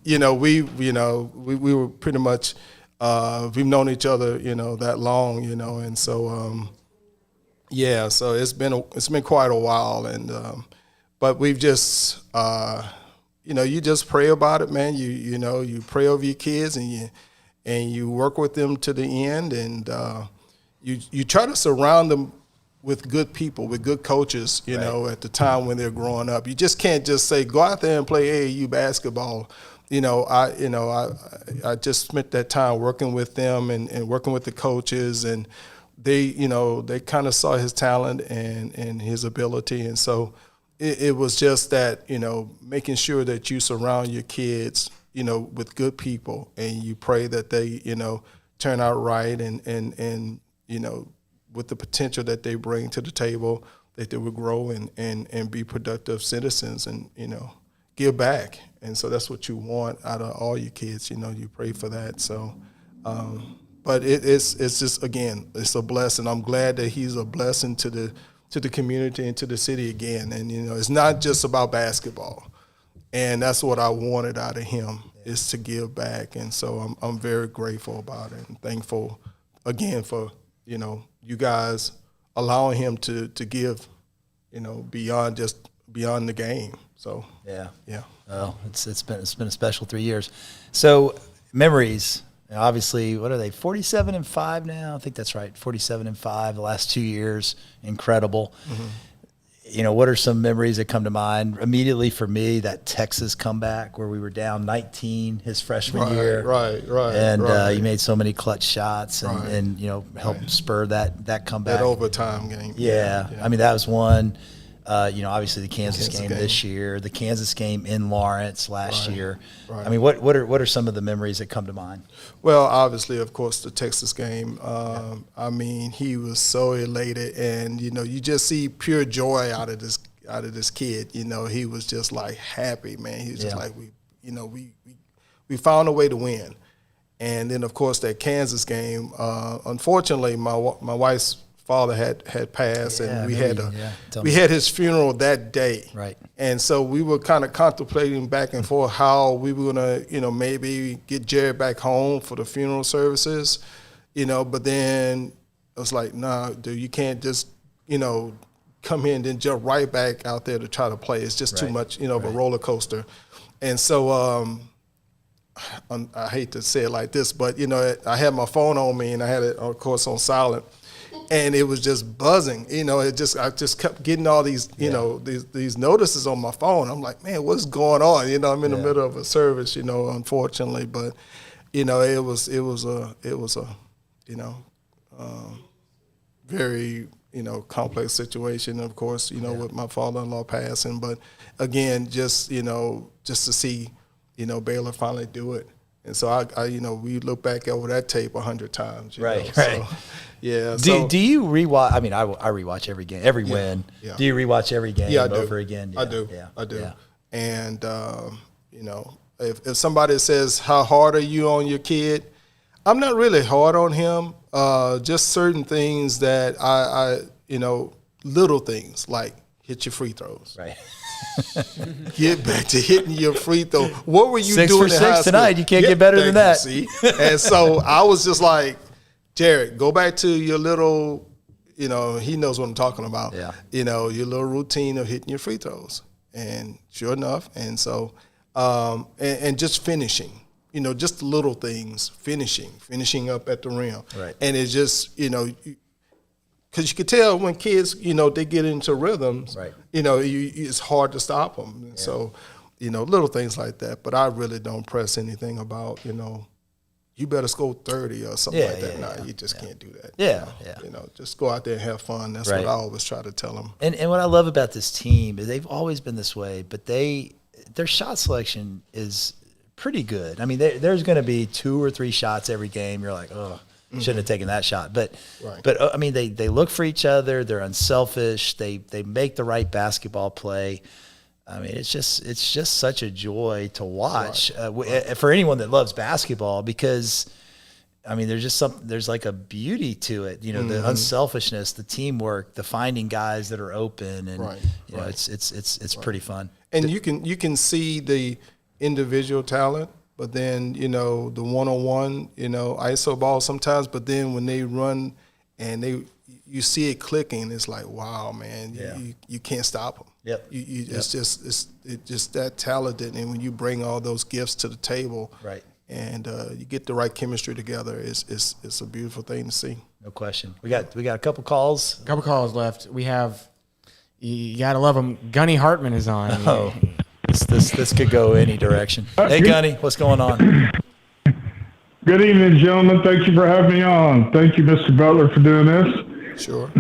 S7: we were pretty much we've known each other, that long, and so so it's been quite a while, and but we've just you just pray about it, man. You pray over your kids and you work with them to the end, and you try to surround them with good people, with good coaches, at the time when they're growing up. You just can't just say, go out there and play AAU basketball. I just spent that time working with them and working with the coaches, and they kind of saw his talent and his ability. And so it was just that, making sure that you surround your kids, with good people, and you pray that they, turn out right and with the potential that they bring to the table, that they will grow and be productive citizens and, give back. And so that's what you want out of all your kids, you pray for that. So, but it's just, again, it's a blessing. I'm glad that he's a blessing to the community and to the city again. And, it's not just about basketball. And that's what I wanted out of him, is to give back. And so I'm very grateful about it and thankful, again, for, you guys allowing him to give, beyond the game. So
S1: yeah.
S7: Oh,
S1: it's been a special 3 years. So memories, obviously, what are they? 47-5 now. I think that's right. 47-5 the last 2 years. Incredible. Mm-hmm. What are some memories that come to mind immediately for me? That Texas comeback where we were down 19 his freshman year.
S7: Right.
S1: And you made so many clutch shots and helped spur that comeback.
S7: That overtime game.
S1: Yeah. I mean, that was one. Obviously the Kansas game this year, the Kansas game in Lawrence last year. Right. I mean, what are some of the memories that come to mind?
S7: Well, obviously, of course, the Texas game. I mean, he was so elated, and you just see pure joy out of this kid. He was just like happy, man. He was just like we found a way to win. And then, of course, that Kansas game. Unfortunately, my wife's father had passed, and we had his funeral that day.
S1: Right.
S7: And so we were kind of contemplating back and forth how we were gonna, maybe get Jared back home for the funeral services, but then I was like, nah, dude, you can't just, come here and then jump right back out there to try to play. It's just too much, of a roller coaster. And so I hate to say it like this, but I had my phone on me and I had it, of course, on silent. And it was just buzzing, I just kept getting all these, these notices on my phone. I'm like, man, what's going on? I'm in the middle of a service, unfortunately, but, it was a very, complex situation, of course, with my father-in-law passing. But again, just to see, Baylor finally do it. And so I we look back over that tape 100 times.
S1: Right.
S7: So, yeah.
S1: Do you rewatch? I mean, I rewatch every game, every win. Yeah. Do you rewatch every game over again?
S7: Yeah, I do.
S1: Yeah.
S7: I do.
S1: Yeah.
S7: And if somebody says, how hard are you on your kid? I'm not really hard on him. Just certain things that I little things like hit your free throws.
S1: Right.
S7: Get back to hitting your free throw. What were you
S1: 6
S7: doing
S1: for
S7: in high
S1: 6
S7: school?
S1: tonight? You can't get better than that.
S7: See? And so I was just like, Jared, go back to your little, he knows what I'm talking about.
S1: Yeah.
S7: Your little routine of hitting your free throws. And sure enough, and so, and just finishing, just the little things, finishing up at the rim.
S1: Right.
S7: And it's just, because you can tell when kids, they get into rhythms,
S1: right.
S7: It's hard to stop them. Yeah. So, little things like that. But I really don't press anything about, you better score 30 or something like that. No, you just can't do that.
S1: Yeah,
S7: just go out there and have fun. That's what I always try to tell them.
S1: And what I love about this team is they've always been this way, but their shot selection is pretty good. I mean, there's going to be 2 or 3 shots every game. You're like, oh. Shouldn't have taken that shot, but I mean they look for each other. They're unselfish. They make the right basketball play. I mean it's just such a joy to watch for anyone that loves basketball, because I mean there's like a beauty to it. The unselfishness, the teamwork, the finding guys that are open, and it's pretty fun.
S7: And you can see the individual talent. But then, the one-on-one, ISO ball sometimes. But then when they run and you see it clicking, it's like, wow, man, you can't stop them.
S1: Yep.
S7: It's just that talented, and when you bring all those gifts to the table,
S1: right,
S7: and you get the right chemistry together, it's a beautiful thing to see.
S1: No question. We got a couple calls.
S2: A couple calls left. We have. You gotta love him. Gunny Hartman is on.
S1: Oh, this could go any direction. Hey, Gunny, what's going on?
S11: Good evening, gentlemen. Thank you for having me on. Thank you, Mr. Butler, for doing this.
S7: Sure.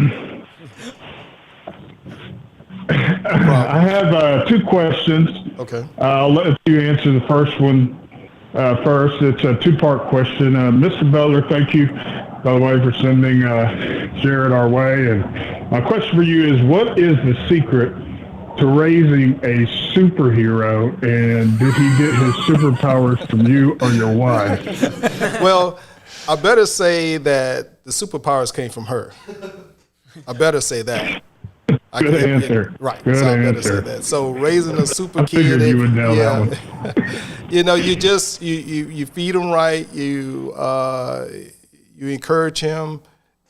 S11: I have 2 questions.
S7: Okay.
S11: I'll let you answer the first one first. It's a 2-part question. Mr. Butler, thank you, by the way, for sending Jared our way. And my question for you is, what is the secret to raising a superhero, and did he get his superpowers from you or your wife?
S7: Well, I better say that the superpowers came from her. I better say that.
S11: Good answer.
S7: Right.
S11: Good
S7: so I better
S11: answer.
S7: say that. So raising a super
S11: I
S7: kid,
S11: figured you would nail that one.
S7: you know, you feed him right, you encourage him,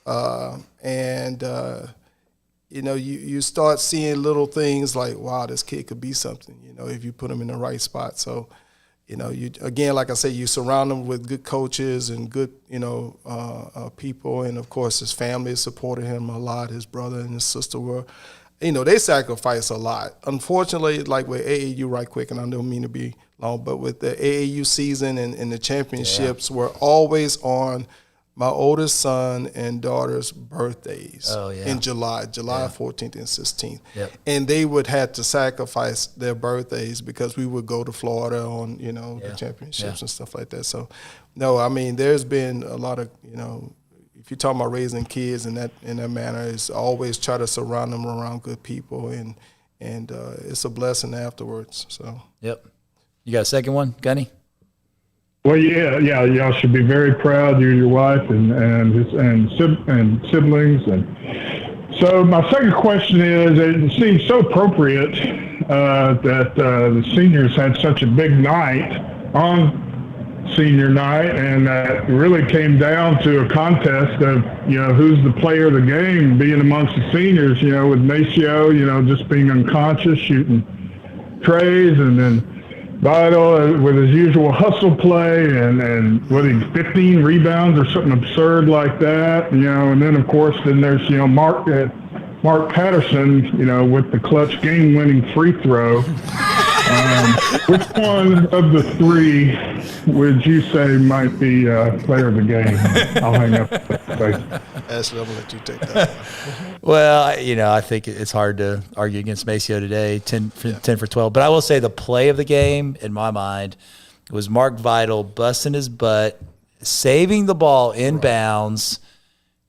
S7: and you know, you start seeing little things like, wow, this kid could be something, you know, if you put him in the right spot. So, you know, you again, like I say, you surround him with good coaches and good, you know, people, and of course his family supported him a lot. His brother and his sister were, you know, they sacrifice a lot. Unfortunately, like with AAU, right quick, and I don't mean to be long, but with the AAU season and the championships, we're always on my oldest son and daughter's birthdays in July 14th and 16th.
S1: Yep.
S7: And they would have to sacrifice their birthdays because we would go to Florida on, you know, the championships and stuff like that. So, no, I mean, there's been a lot of, you know, if you're talking about raising kids in that manner, is always try to surround them around good people, and it's a blessing afterwards. So.
S1: Yep. You got a second one, Gunny?
S11: Well, yeah, y'all should be very proud. You, your wife, and siblings. And so, my second question is: it seems so appropriate that the seniors had such a big night on senior night, and that really came down to a contest of, you know, who's the player of the game, being amongst the seniors. You know, with Maceo, you know, just being unconscious, shooting trays, and then Vital with his usual hustle play and what, 15 rebounds or something absurd like that, you know, and then of course there's, you know, Mark Patterson, you know, with the clutch game-winning free throw. Which one of the 3 would you say might be player of the game? I'll hang up.
S7: Ashley, I'm going to let you take that.
S1: Well, I think it's hard to argue against Maceo today, 10 for 12. But I will say the play of the game, in my mind, was Mark Vital busting his butt, saving the ball inbounds,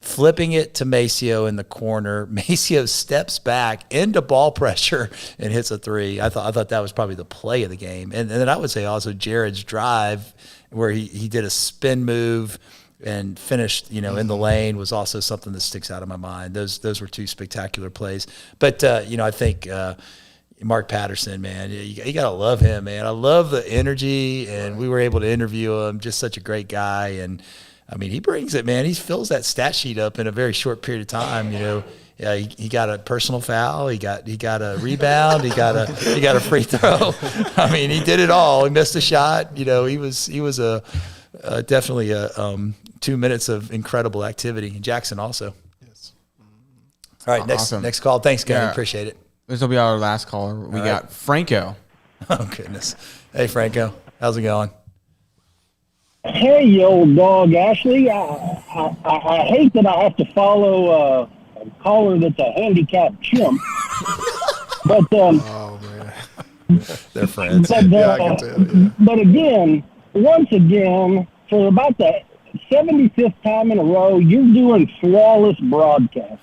S1: flipping it to Maceo in the corner. Maceo steps back into ball pressure and hits a 3. I thought that was probably the play of the game. And then I would say also Jared's drive, where he did a spin move and finished, you know, in the lane, was also something that sticks out of my mind. Those were 2 spectacular plays. But you know, I think Mark Patterson, man, you gotta love him, man. I love the energy, and we were able to interview him. Just such a great guy, and I mean, he brings it, man. He fills that stat sheet up in a very short period of time. You know, he got a personal foul, he got a rebound, he got a free throw. I mean, he did it all. He missed a shot. You know, he was definitely 2 minutes of incredible activity. And Jackson also.
S7: Yes.
S1: All right, next call. Thanks, guys.
S2: Yeah.
S1: Appreciate it.
S2: This will be our last caller. We got Franco.
S1: Oh goodness. Hey, Franco, how's it going?
S12: Hey, you old dog, Ashley. I hate that I have to follow a caller that's a handicapped chimp. But
S7: oh man, they're friends.
S12: But,
S7: yeah, I can tell. Yeah.
S12: But again, once again, for about the 75th time in a row, you're doing flawless broadcasting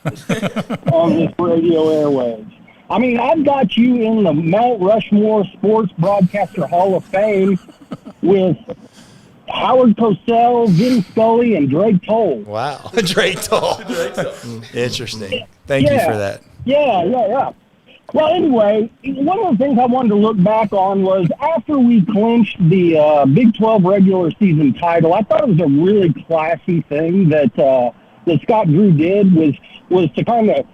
S12: on this radio airwaves. I mean, I've got you in the Mount Rushmore Sports Broadcaster Hall of Fame with Howard Cosell, Vin Scully, and Drake Toll.
S1: Wow. Drake Toll. Interesting. Thank you for that.
S12: Yeah. Well, anyway, one of the things I wanted to look back on was after we clinched the Big 12 regular season title, I thought it was a really classy thing that Scott Drew did was to kind of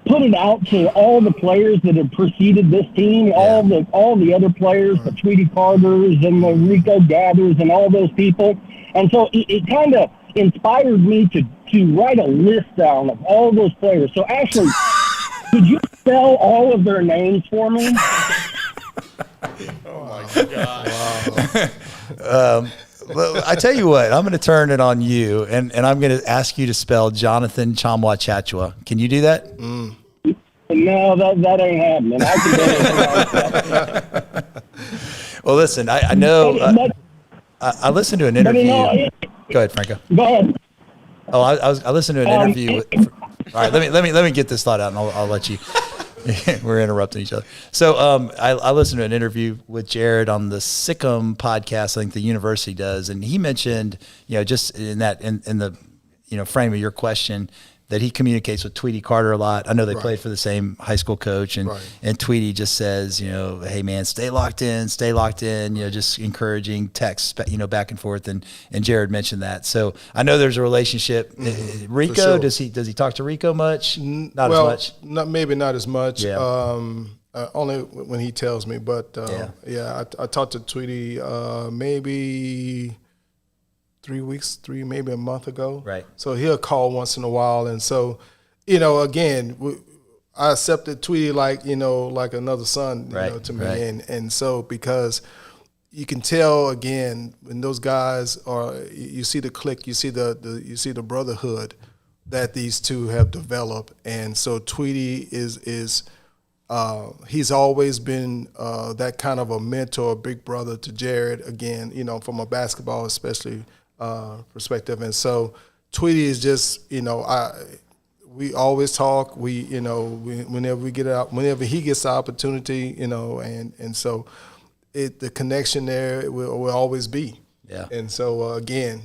S12: put it out to all the players that had preceded this team, all the other players, the Tweety Carters and the Rico Gathers and all those people. And so it kind of inspired me to write a list down of all those players. So Ashley, could you spell all of their names for me?
S2: Oh my God!
S1: Wow. Well, I tell you what, I'm going to turn it on you, and I'm going to ask you to spell Jonathan Chamwa Chachua. Can you do that?
S12: No, that ain't happening. I can
S1: Well, listen, I know. I listened to an interview. Go ahead, Franco.
S12: Go ahead.
S1: Oh, I listened to an interview. All right, let me get this thought out, and I'll let you. We're interrupting each other. So I listened to an interview with Jared on the SicEm podcast. I think the university does, and he mentioned, just in the frame of your question, that he communicates with Tweety Carter a lot. I know they played for the same high school coach, and Tweety just says, hey man, stay locked in, just encouraging texts, back and forth. And Jared mentioned that. So I know there's a relationship. Rico, sure. Does he talk to Rico much? Not as much.
S7: Maybe not as much.
S1: Yeah.
S7: Only when he tells me. But I talked to Tweety maybe 3 weeks, maybe a month ago.
S1: Right.
S7: So he'll call once in a while. And so, again, I accepted Tweety like another son, to me.
S1: Right.
S7: And so because you can tell, again, when those guys you see the clique, you see the brotherhood that these two have developed. And so Tweety is he's always been that kind of a mentor, big brother to Jared, again, from a basketball especially perspective. And so Tweety is just, we always talk. Whenever we get out, whenever he gets the opportunity, and so the connection there will always be.
S1: Yeah.
S7: And so again,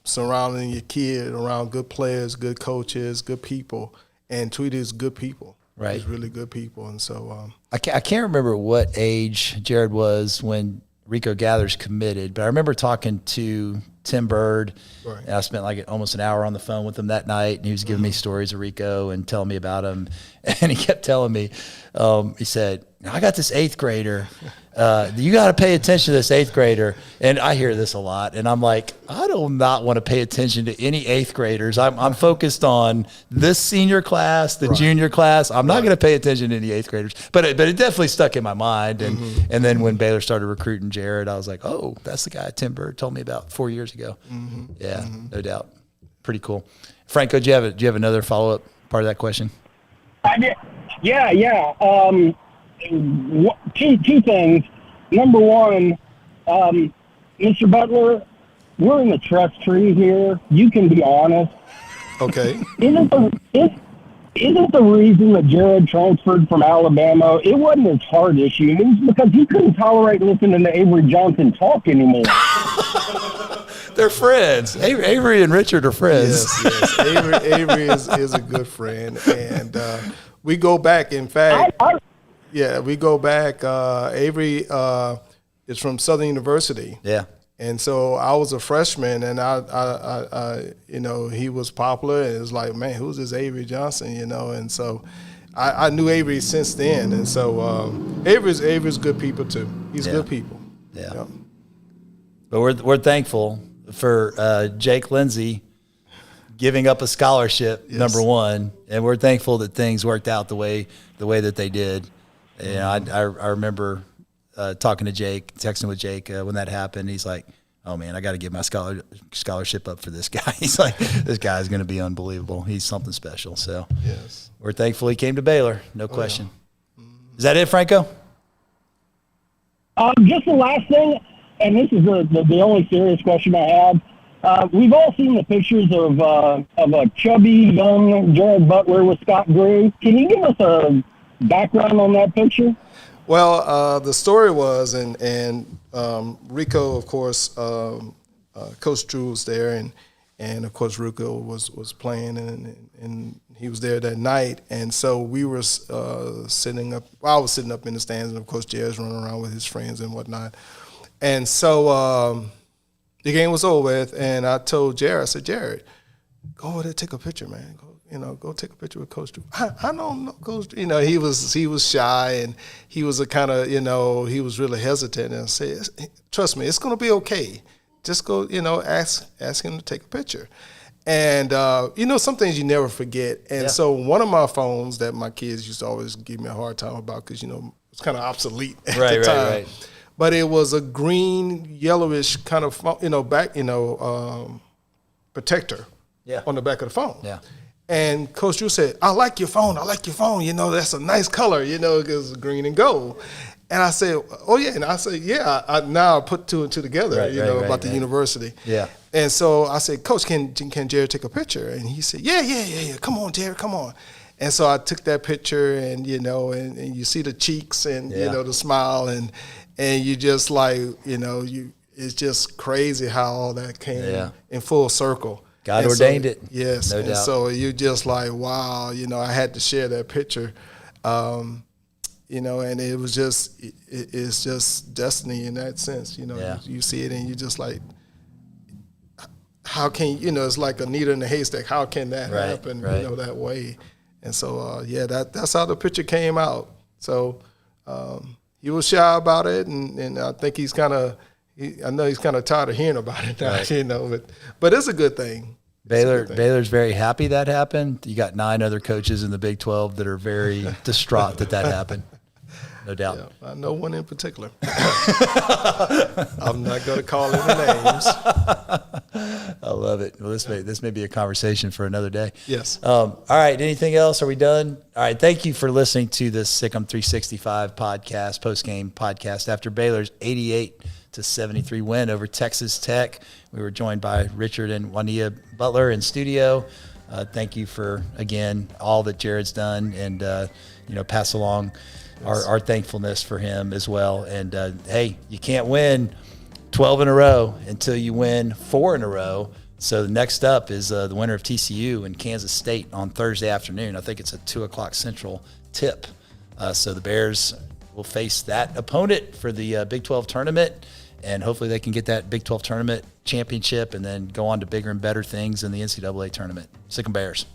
S7: surrounding your kid around good players, good coaches, good people, and Tweety is good people.
S1: Right.
S7: He's really good people. And so
S1: I can't remember what age Jared was when Rico Gathers committed, but I remember talking to Tim Bird, and I spent like almost an hour on the phone with him that night, and he was giving me stories of Rico and telling me about him, and he kept telling me, he said, I got this 8th grader. You got to pay attention to this 8th grader. And I hear this a lot, and I'm like, I do not want to pay attention to any 8th graders. I'm focused on this senior class, the junior class. I'm not going to pay attention to any 8th graders. But it definitely stuck in my mind. And and then when Baylor started recruiting Jared, I was like, oh, that's the guy Tim Bird told me about 4 years ago. Yeah, no doubt. Pretty cool. Franco, do you have another follow-up part of that question?
S12: I did. Yeah. Two things. Number one, Mr. Butler, we're in the trust tree here. You can be honest.
S7: Okay.
S12: Isn't the reason that Jared transferred from Alabama, it wasn't his heart issue. It was because he couldn't tolerate listening to Avery Johnson talk anymore.
S1: They're friends. Avery and Richard are friends.
S7: Yes. Avery is a good friend. And we go back, in fact. We go back. Avery is from Southern University.
S1: Yeah.
S7: And so I was a freshman, and I he was popular, and it was like, man, who's this Avery Johnson, And so I knew Avery since then, and so Avery's good people too. He's good people.
S1: Yeah.
S7: Yep.
S1: But we're thankful for Jake Lindsey giving up a scholarship, number one, and we're thankful that things worked out the way that they did. I remember talking to Jake, texting with Jake when that happened. He's like, oh, man, I got to give my scholarship up for this guy. He's like, this guy's going to be unbelievable. He's something special. So we're thankful he came to Baylor, no question. Yeah. Is that it, Franco?
S12: Just the last thing, and this is the only serious question I have. We've all seen the pictures of a chubby, young Jared Butler with Scott Drew. Can you give us a background on that picture?
S7: Well, the story was, and Rico, of course, Coach Drew was there, and of course Rico was playing, and he was there that night, and so we were sitting up. Well, I was sitting up in the stands, and of course Jared's running around with his friends and whatnot, and so the game was over with, and I told Jared, I said, Jared, go over there, take a picture, man. Go. go take a picture with Coach Drew. I don't know Coach Drew. He was shy, and he was a kind of, he was really hesitant. And I said, trust me, it's going to be okay. Just go, ask him to take a picture. And, some things you never forget. And so one of my phones that my kids used to always give me a hard time about because, it's kind of obsolete at the time. Right. But it was a green, yellowish kind of, protector on the back of the phone. Yeah. And Coach Drew said, I like your phone. That's a nice color, because it's green and gold. And I said, oh, yeah. And I said, now I put two and two together, about the university. Yeah. And so I said, Coach, can Jared take a picture? And he said, yeah. Come on, Jared, come on. And so I took that picture, and, and you see the cheeks and, the smile, and you just like, it's just crazy how all that came in full circle.
S1: God ordained it.
S7: Yes. No doubt. So you just like, wow, I had to share that picture. And it was just, it's just destiny in that sense. You see it and you just like, how can, it's like a needle in the haystack. How can that happen, that way? And so, that's how the picture came out. So he was shy about it, and I think he's kind of, I know he's kind of tired of hearing about it now, but it's a good thing.
S1: Baylor's very happy that happened. You got 9 other coaches in the Big 12 that are very distraught that happened. No doubt.
S7: Yeah, I know one in particular. I'm not going to call any names.
S1: I love it. Well, this may be a conversation for another day.
S7: Yes.
S1: All right. Anything else? Are we done? All right. Thank you for listening to the SicEm365 podcast, postgame podcast after Baylor's 88-73 win over Texas Tech. We were joined by Richard and Juanita Butler in studio. Thank you for, again, all that Jared's done, and pass along our thankfulness for him as well. And, hey, you can't win 12 in a row until you win 4 in a row. So next up is the winner of TCU and Kansas State on Thursday afternoon. I think it's a 2 o'clock Central tip. So the Bears will face that opponent for the Big 12 tournament, and hopefully they can get that Big 12 tournament championship and then go on to bigger and better things in the NCAA tournament. Sic 'em Bears.